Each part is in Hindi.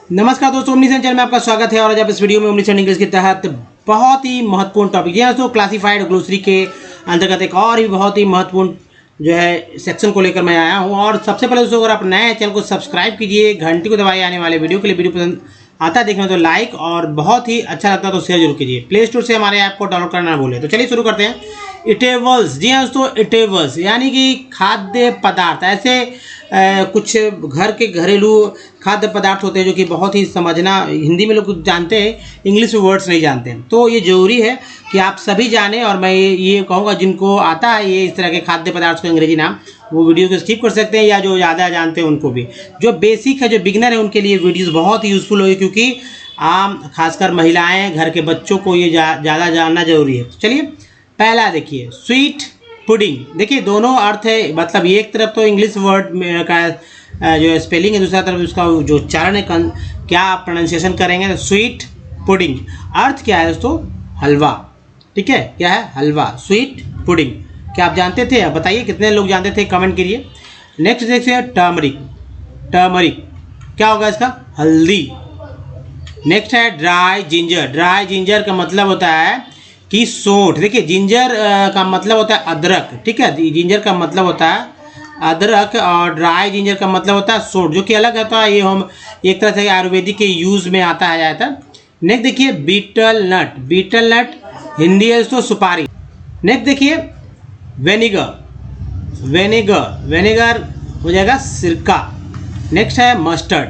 नमस्कार दोस्तों, ओमनीसेंट चैनल में आपका स्वागत है। और आज आप इस वीडियो में ओमनीसेंट इंग्लिश के तहत बहुत ही महत्वपूर्ण टॉपिक जी दोस्तों क्लासिफाइड ग्लोसरी के अंतर्गत एक और भी बहुत ही महत्वपूर्ण जो है सेक्शन को लेकर मैं आया हूं। और सबसे पहले दोस्तों, अगर आप नए हैं चैनल को सब्सक्राइब कीजिए, घंटी को दबाइए आने वाले वीडियो के लिए। वीडियो पसंद आता है देखना तो लाइक, और बहुत ही अच्छा लगता है तो शेयर जरूर कीजिए। प्ले स्टोर से हमारे ऐप को डाउनलोड करना ना भूलें। तो चलिए शुरू करते हैं। इटेबल्स, जी हाँ दोस्तों, इटेबल्स यानी कि खाद्य पदार्थ। ऐसे कुछ घर के घरेलू खाद्य पदार्थ होते हैं जो कि बहुत ही समझना, हिंदी में लोग जानते हैं, इंग्लिश में वर्ड्स नहीं जानते हैं। तो ये ज़रूरी है कि आप सभी जानें। और मैं ये कहूँगा जिनको आता है ये इस तरह के खाद्य पदार्थ को अंग्रेजी नाम, वो वीडियो को स्किप कर सकते हैं, या जो ज़्यादा जानते हैं उनको भी। जो बेसिक है, जो बिगिनर है, उनके लिए वीडियोज़ बहुत ही यूज़फुल होगी, क्योंकि आम खासकर महिलाएँ, घर के बच्चों को ये ज़्यादा जानना जरूरी है। तो चलिए पहला देखिए, स्वीट पुडिंग। देखिए दोनों अर्थ है, मतलब एक तरफ तो इंग्लिश वर्ड का जो स्पेलिंग है, दूसरा तरफ उसका जो उच्चारण है, क्या आप प्रोनाउंसिएशन करेंगे। तो स्वीट पुडिंग अर्थ क्या है दोस्तों? हलवा। ठीक है, क्या है? हलवा, स्वीट पुडिंग। क्या आप जानते थे? आप बताइए कितने लोग जानते थे, कमेंट करिए। नेक्स्ट देखिए, टर्मरिक। टर्मरिक क्या होगा इसका? हल्दी। नेक्स्ट है ड्राई जिंजर। ड्राई जिंजर का मतलब होता है कि सौंठ। देखिए जिंजर का मतलब होता है अदरक। ठीक है, जिंजर का मतलब होता है अदरक, और ड्राई जिंजर का मतलब होता है सौंठ, जो कि अलग होता है। ये हम एक तरह से आयुर्वेदिक के यूज़ में आता है ज़्यादातर। नेक्स्ट देखिए, betel nut. Betel nut Hindi है दोस्तों सुपारी। नेक्स्ट देखिए, वेनेगर। वेनेगर, वेनेगर हो जाएगा सिरका। नेक्स्ट है मस्टर्ड।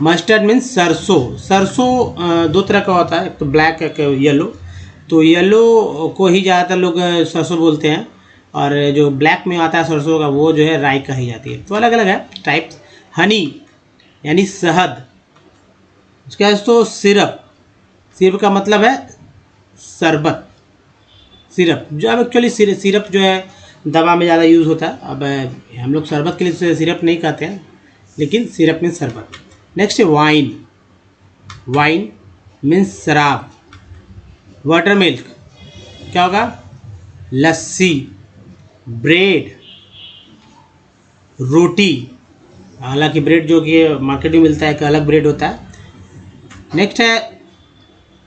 मस्टर्ड मीन्स सरसों। सरसों दो तरह का होता है, एक तो ब्लैक, एक येलो। तो येलो को ही ज़्यादातर लोग सरसों बोलते हैं, और जो ब्लैक में आता है सरसों का, वो जो है राई कही जाती है। तो अलग अलग है टाइप्स। हनी यानी शहद। उसके बाद तो सिरप। सिरप का मतलब है शरबत। सिरप जो अब एक्चुअली सिरप जो है दवा में ज़्यादा यूज़ होता है। अब हम लोग शरबत के लिए सिरप नहीं कहते हैं, लेकिन सिरप मीन्स शरबत। नेक्स्ट है वाइन। वाइन मीन्स शराब। वाटर मिल्क क्या होगा? लस्सी। ब्रेड, रोटी। हालांकि ब्रेड जो कि मार्केट में मिलता है एक अलग ब्रेड होता है। नेक्स्ट है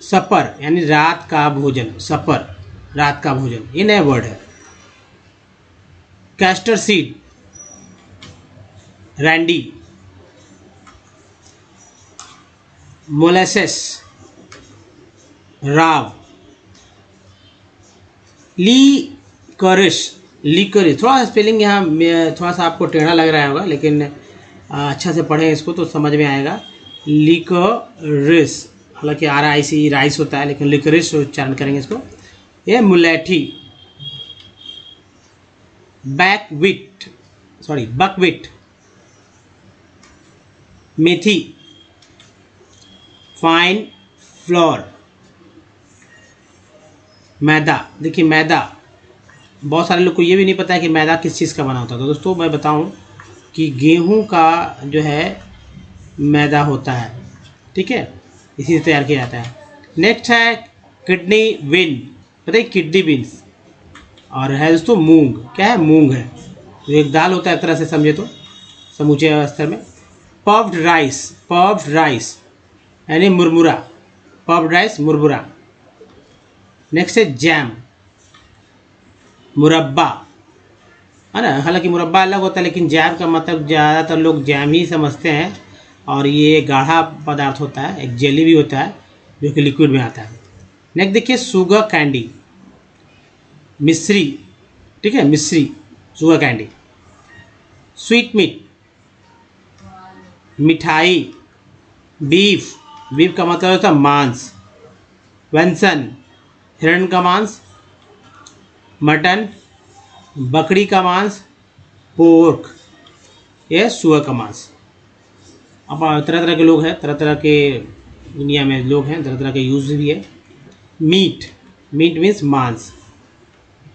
सपर, यानी रात का भोजन। सपर, रात का भोजन, ये नया वर्ड है। कैस्टर सीड, रैंडी। मोलेसेस, राव। लीकरिश। लीकरिश, थोड़ा स्पेलिंग यहाँ थोड़ा सा आपको टेढ़ा लग रहा होगा, लेकिन अच्छा से पढ़ें इसको तो समझ में आएगा। लीकरिश, हालांकि RIC राइस होता है, लेकिन लीकरिश उच्चारण करेंगे इसको। ये मुलेठी। बकविट। मेथी। Fine floor. मैदा। देखिए मैदा, बहुत सारे लोग को ये भी नहीं पता है कि मैदा किस चीज़ का बना होता है। तो दोस्तों मैं बताऊं कि गेहूं का जो है मैदा होता है। ठीक है, इसी से तैयार किया जाता है। नेक्स्ट है किडनी बीन। बताइए किडनी बीन्स। और है दोस्तों मूंग। क्या है? मूंग है, जो एक दाल होता है एक तरह से समझे तो समूचे स्तर में। Puffed rice. पफ्ड राइस यानी मुरमुरा। पफ्ड राइस, मुरमुरा। नेक्स्ट है जैम, मुरब्बा, है ना। हालांकि मुरब्बा अलग होता है, लेकिन जैम का मतलब ज़्यादातर लोग जैम ही समझते हैं। और ये गाढ़ा पदार्थ होता है, एक जेली भी होता है जो कि लिक्विड में आता है। नेक्स्ट देखिए, शुगर कैंडी, मिश्री। ठीक है, मिश्री, शुगर कैंडी। स्वीट मीट, मिठाई। बीफ, बीफ का मतलब होता है मांस। वेंसन, हिरण का मांस। मटन, बकरी का मांस। पोर्क, ये सुअर का मांस। अब तरह तरह के लोग हैं, तरह तरह के दुनिया में लोग हैं, तरह तरह के यूज भी है। मीट, मीट मीन्स मांस,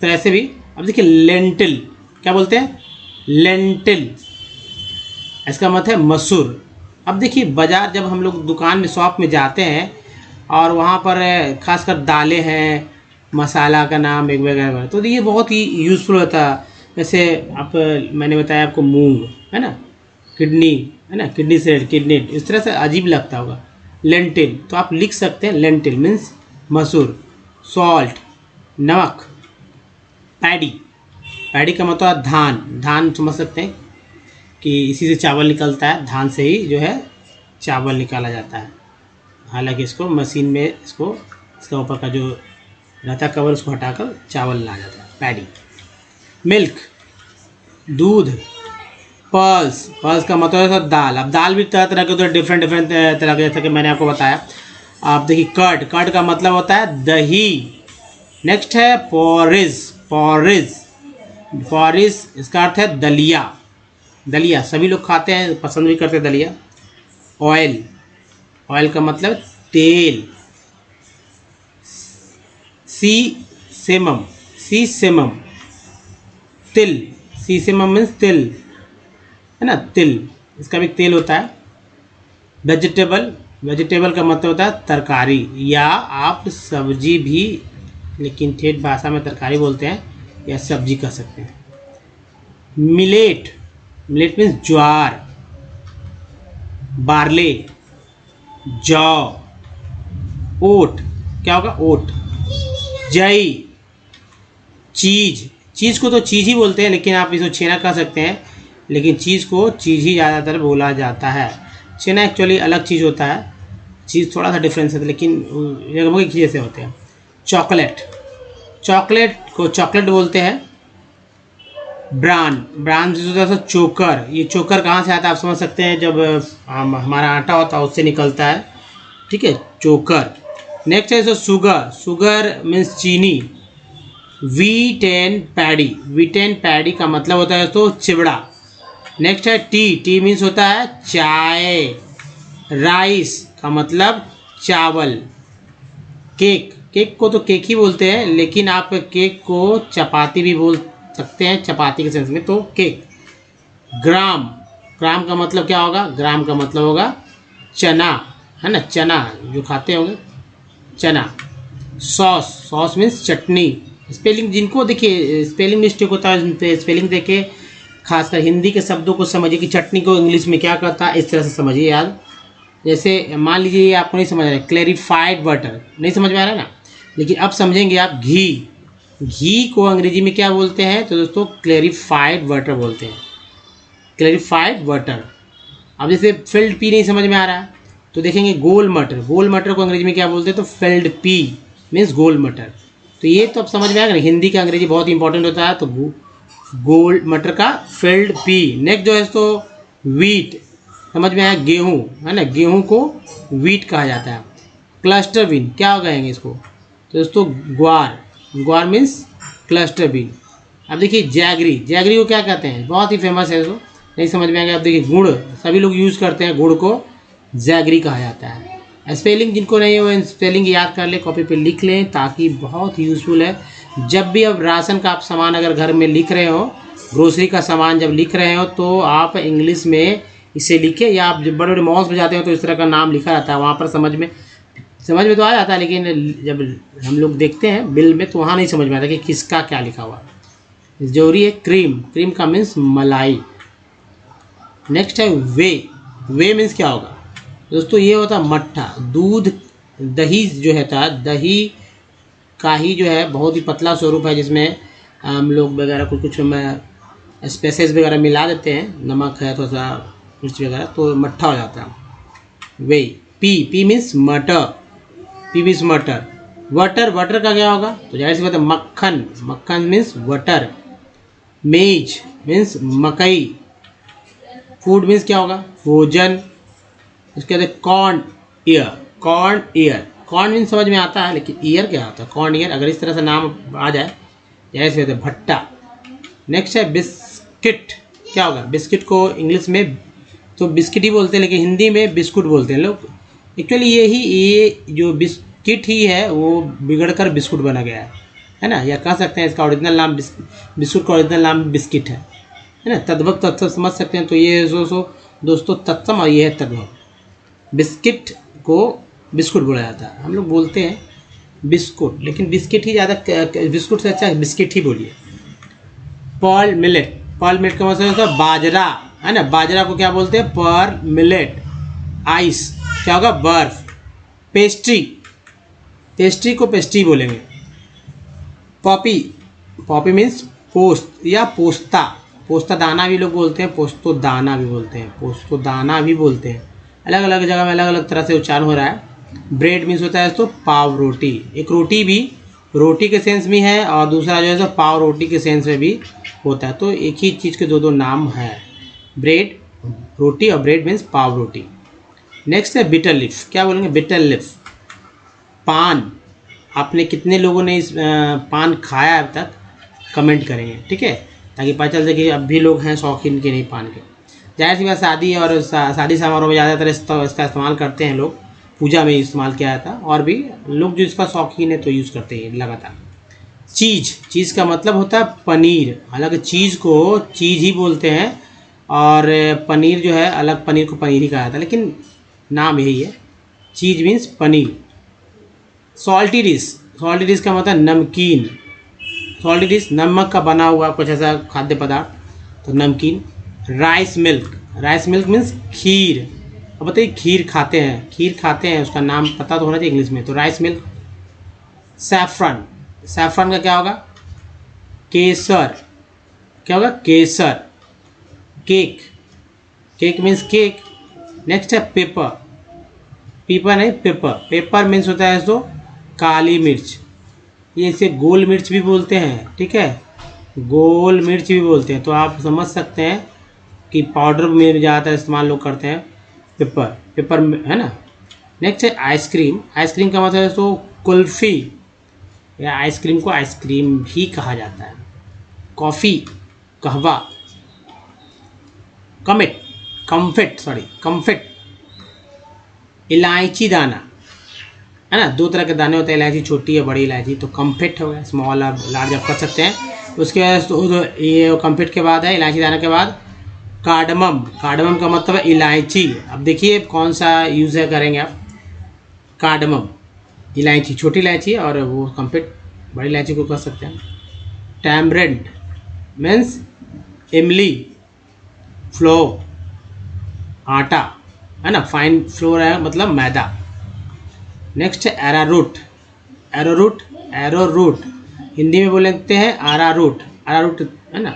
तो ऐसे भी। अब देखिए लेंटिल, क्या बोलते हैं? लेंटिल, इसका मतलब है मसूर। अब देखिए बाजार, जब हम लोग दुकान में, शॉप में जाते हैं, और वहाँ पर खासकर दालें हैं, मसाला का नाम एक वगैरह, तो ये बहुत ही यूज़फुल होता है। जैसे आप, मैंने बताया आपको मूंग, है ना, किडनी, है ना, किडनी से किडनी, इस तरह से अजीब लगता होगा। लेंटिल, तो आप लिख सकते हैं लेंटिल मीन्स मसूर। सॉल्ट, नमक। पैडी, पैडी का मतलब धान, धान समझ सकते हैं कि इसी से चावल निकलता है, धान से ही जो है चावल निकाला जाता है। हालांकि इसको मशीन में इसको इसका ऊपर का जो रहता है कवर उसको हटाकर चावल ला जाता है, पैडी। मिल्क, दूध। पल्स, पल्स का मतलब है दाल। अब दाल भी तरह तरह के, तो डिफरेंट डिफरेंट तरह के, जैसा कि मैंने आपको बताया। आप देखिए कर्ड, कर्ड का मतलब होता है दही। नेक्स्ट है पॉरेज, पॉरेज, पॉरेज इसका अर्थ है दलिया। दलिया सभी लोग खाते हैं, पसंद भी करते हैं दलिया। ऑयल, ऑयल का मतलब तेल। सीसेमम, सीसेमम, तिल। सीसेमम मीन्स तिल, है ना, तिल, इसका भी तेल होता है। वेजिटेबल, वेजिटेबल का मतलब होता है तरकारी, या आप सब्जी भी, लेकिन ठेठ भाषा में तरकारी बोलते हैं, या सब्जी कह सकते हैं। मिलेट, मिलेट मीन्स ज्वार। बार्ले, जौ। ओट, क्या होगा, ओट। जई, चीज, चीज़ को तो चीज़ ही बोलते हैं, लेकिन आप इसको छेना कह सकते हैं, लेकिन चीज़ को चीज़ ही ज़्यादातर बोला जाता है। छेना एक्चुअली अलग चीज़ होता है, चीज़ थोड़ा सा डिफरेंस है, लेकिन लगभग एक जैसे होते हैं। चॉकलेट, चॉकलेट को चॉकलेट बोलते हैं। ब्रान, ब्रान जो होता है चोकर। ये चोकर कहाँ से आता है आप समझ सकते हैं, जब हमारा आटा होता है उससे निकलता है, ठीक है, चोकर। नेक्स्ट है सो शुगर, शुगर मीन्स चीनी। Wheat and paddy, wheat and paddy का मतलब होता है तो चिवड़ा। नेक्स्ट है टी, टी मीन्स होता है चाय। राइस का मतलब चावल। केक, केक को तो केक ही बोलते हैं, लेकिन आप केक को चपाती भी बोल सकते हैं, चपाती के सेंस में, तो केक। ग्राम, ग्राम का मतलब क्या होगा, ग्राम का मतलब होगा चना, है ना, चना जो खाते होंगे, चना। सॉस, सॉस मीन्स चटनी। स्पेलिंग जिनको देखिए स्पेलिंग मिस्टेक होता है, स्पेलिंग देखे, खासकर हिंदी के शब्दों को समझिए कि चटनी को इंग्लिश में क्या कहता है, इस तरह से समझिए याद। जैसे मान लीजिए ये आपको नहीं समझ रहा है, क्लैरिफाइड वाटर, नहीं समझ में आ रहा है ना, लेकिन अब समझेंगे आप। घी, घी को अंग्रेजी में क्या बोलते हैं, तो दोस्तों क्लैरिफाइड वाटर बोलते हैं, क्लैरिफाइड वाटर। अब जैसे फिल्ड पी नहीं समझ में आ रहा है, तो देखेंगे गोल मटर, गोल मटर को अंग्रेजी में क्या बोलते हैं, तो फिल्ड पी मीन्स गोल मटर। तो ये तो अब समझ में आएगा ना, हिंदी का अंग्रेजी बहुत इंपॉर्टेंट होता है, तो गोल मटर का फिल्ड पी। नेक्स्ट जो है तो वीट, समझ में आया, गेहूँ, है ना, गेहूँ को वीट कहा जाता है। क्लस्टर बीन, क्या कहेंगे इसको, तो दोस्तों ग्वार, ग्वार मीन्स क्लस्टर बीन। अब देखिए जैगरी, जैगरी को क्या कहते हैं, बहुत ही फेमस है, इसको नहीं समझ में आएगा। अब देखिए गुड़, सभी लोग यूज़ करते हैं, गुड़ को जैगरी कहा जाता है। स्पेलिंग जिनको नहीं हो स्पेलिंग याद कर ले, कॉपी पे लिख लें, ताकि बहुत यूज़फुल है। जब भी अब राशन का आप सामान अगर घर में लिख रहे हो, ग्रोसरी का सामान जब लिख रहे हो, तो आप इंग्लिश में इसे लिखें, या आप जब बड़े बड़े मॉल्स में जाते हो तो इस तरह का नाम लिखा रहता है, वहाँ पर समझ में तो आ जाता है, लेकिन जब हम लोग देखते हैं बिल में तो वहाँ नहीं समझ में आता कि किसका क्या लिखा हुआ है। जरूरी है क्रीम, क्रीम का मीन्स मलाई। नेक्स्ट है वे, वे मीन्स क्या होगा दोस्तों, ये होता है मट्ठा, दूध, दही जो है था, दही का ही जो है बहुत ही पतला स्वरूप है, जिसमें हम लोग वगैरह कुछ में स्पेसेस वगैरह मिला देते हैं, नमक है थोड़ा सा, मिर्च वगैरह, तो मट्ठा हो जाता है। वे, पी, पी मीन्स मटर, पी मीन्स मटर। वटर, वटर का क्या होगा, तो जाहिर सी बात है मक्खन, मक्खन मीन्स वटर। मेज मीन्स मकई। फूड मीन्स क्या होगा, भोजन। उसके बाद corn year, corn year, corn means समझ में आता है, लेकिन ईयर क्या होता है, कॉर्न ईयर, अगर इस तरह से नाम आ जाए जैसे होता है भट्टा। नेक्स्ट है बिस्किट, क्या होगा, बिस्किट को इंग्लिश में तो बिस्किट ही बोलते हैं, लेकिन हिंदी में बिस्कुट बोलते हैं लोग। एक्चुअली ये जो बिस्किट ही है वो बिगड़कर बिस्कुट बना गया है ना, या कह सकते हैं इसका ओरिजिनल नाम बिस्कुट का ओरिजिनल नाम बिस्किट है ना। तद्भव तत्सम समझ सकते हैं, तो ये दोस्तों तत्सम, और ये है तद्भव। बिस्किट को बिस्कुट बोला जाता है, हम लोग बोलते हैं बिस्कुट, लेकिन बिस्किट ही ज़्यादा, बिस्कुट से अच्छा बिस्किट ही बोलिए। पर्ल मिलेट, पर्ल मिलेट का मतलब होता है बाजरा, है ना। बाजरा को क्या बोलते हैं, पर मिलेट। आइस क्या होगा, बर्फ। पेस्ट्री, पेस्ट्री को पेस्ट्री बोलेंगे। पॉपी, पॉपी मीन्स पोस्त या पोस्ता। पोस्ता दाना भी लोग बोलते हैं, पोस्तो दाना भी बोलते हैं, पोस्तो दाना भी बोलते हैं। अलग अलग जगह में अलग अलग तरह से उच्चारण हो रहा है। ब्रेड मीन्स होता है तो पाव रोटी। एक रोटी भी रोटी के सेंस में है और दूसरा जो है सो पाव रोटी के सेंस में भी होता है। तो एक ही चीज़ के दो दो नाम हैं, ब्रेड रोटी और ब्रेड मीन्स पाव रोटी। नेक्स्ट है बिटर लीफ। क्या बोलेंगे, बिटर लीफ। पान, आपने कितने लोगों ने इस पान खाया अब तक, कमेंट करेंगे, ठीक है, ताकि पता चल सके कि अब भी लोग हैं शौकीन के नहीं पान के। जाहिर सी बात, शादी और शादी समारोह में ज़्यादातर इसका इस्तेमाल करते हैं लोग, पूजा में इस्तेमाल किया जाता है, और भी लोग जो इसका शौकीन है तो यूज़ करते हैं लगातार। चीज़, चीज़ का मतलब होता है पनीर। हालांकि चीज़ को चीज़ ही बोलते हैं और पनीर जो है अलग, पनीर को पनीर ही कहा जाता है, लेकिन नाम यही है। Cheese means paneer. Salty dish, salty dish का मतलब नमकीन। सॉल्टी डिश नमक का बना हुआ कुछ ऐसा खाद्य पदार्थ, तो नमकीन। Rice milk, rice milk means kheer. अब बताइए, खीर खाते हैं, खीर खाते हैं, उसका नाम पता तो होना चाहिए इंग्लिश में, तो राइस मिल्क। सैफरन, सैफरन का क्या होगा, केसर। क्या होगा, केसर। Cake, cake means cake. Next है पेपर, पेपर नहीं पेपर। पेपर मीन्स होता है तो काली मिर्च, ये इसे गोल मिर्च भी बोलते हैं, ठीक है, गोल मिर्च भी बोलते हैं। तो आप समझ सकते हैं कि पाउडर में ज़्यादातर इस्तेमाल लोग करते हैं पेपर, पेपर है ना। नेक्स्ट है आइसक्रीम। आइसक्रीम का मतलब है तो कुल्फ़ी, या आइसक्रीम को आइसक्रीम भी कहा जाता है। कॉफ़ी, कहवा। Commit, comfit, sorry comfit. इलायची दाना, है ना, दो तरह के दाने होते हैं, इलायची छोटी है, बड़ी इलायची, तो कम्फिट हो गया, स्मॉल और लार्ज आप कर सकते हैं। उसके बाद तो ये कम्फिट के बाद है इलायची दाना के बाद कार्डमम। कार्डमम का मतलब है इलायची। अब देखिए कौन सा यूज़ है करेंगे आप। कार्डमम, इलायची, छोटी इलायची, और वो कम्फिट बड़ी इलायची को कर सकते हैं। टैमरिंड मीन्स इमली। फ्लो, आटा, है ना, फाइन फ्लोर है मतलब मैदा। नेक्स्ट है एरारूट। एरोरूट, एरोरूट हिंदी में बोलते हैं आरारूट, आरारूट, है ना।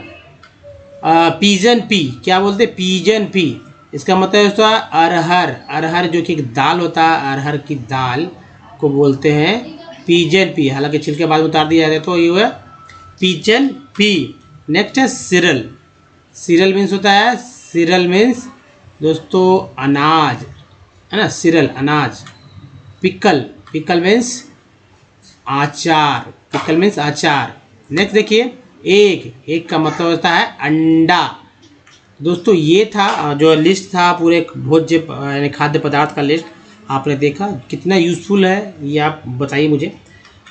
पीजन पी, क्या बोलते हैं, पीजन पी। इसका मतलब होता है अरहर। अरहर जो कि एक दाल होता है, अरहर की दाल को बोलते हैं पीजन पी। हालांकि छिलके बाद में उतार दिया जाता है, तो ये हुआ पीजन पी। नेक्स्ट है सिरल। सिरल मीन्स होता है, सिरल मीन्स दोस्तों अनाज, है ना, सिरल अनाज। पिकल, पिकल मीन्स आचार, पिकल मीन्स आचार। नेक्स्ट देखिए एग, एग का मतलब होता है अंडा। दोस्तों ये था जो लिस्ट था पूरे भोज्य यानी खाद्य पदार्थ का लिस्ट, आपने देखा कितना यूज़फुल है ये, आप बताइए मुझे।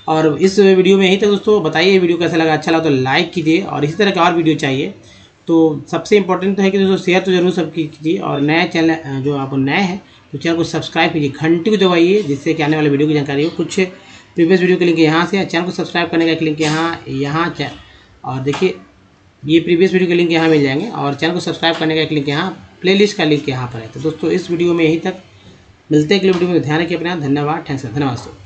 और इस वीडियो में यहीं तक दोस्तों, बताइए वीडियो कैसा लगा, अच्छा लगा तो लाइक कीजिए, और इसी तरह के और वीडियो चाहिए तो सबसे इम्पोर्टेंट तो है कि दोस्तों शेयर तो जरूर सब कीजिए, और नया चैनल जो आप नए हैं तो चैनल को सब्सक्राइब कीजिए, घंटी को दबाइए, जिससे कि आने वाले वीडियो की जानकारी हो। कुछ प्रीवियस वीडियो के लिंक यहाँ से, चैनल को सब्सक्राइब करने का एक लिंक यहाँ और देखिए ये प्रीवियस वीडियो के लिंक यहाँ मिल जाएंगे, और चैनल को सब्सक्राइब करने का एक लिंक यहाँ, प्लेलिस्ट का लिंक यहाँ पर है। तो दोस्तों इस वीडियो में यहीं तक, मिलते हैं अगले वीडियो में, ध्यान रखिए अपना, धन्यवाद, थैंक्स, धन्यवाद दोस्तों।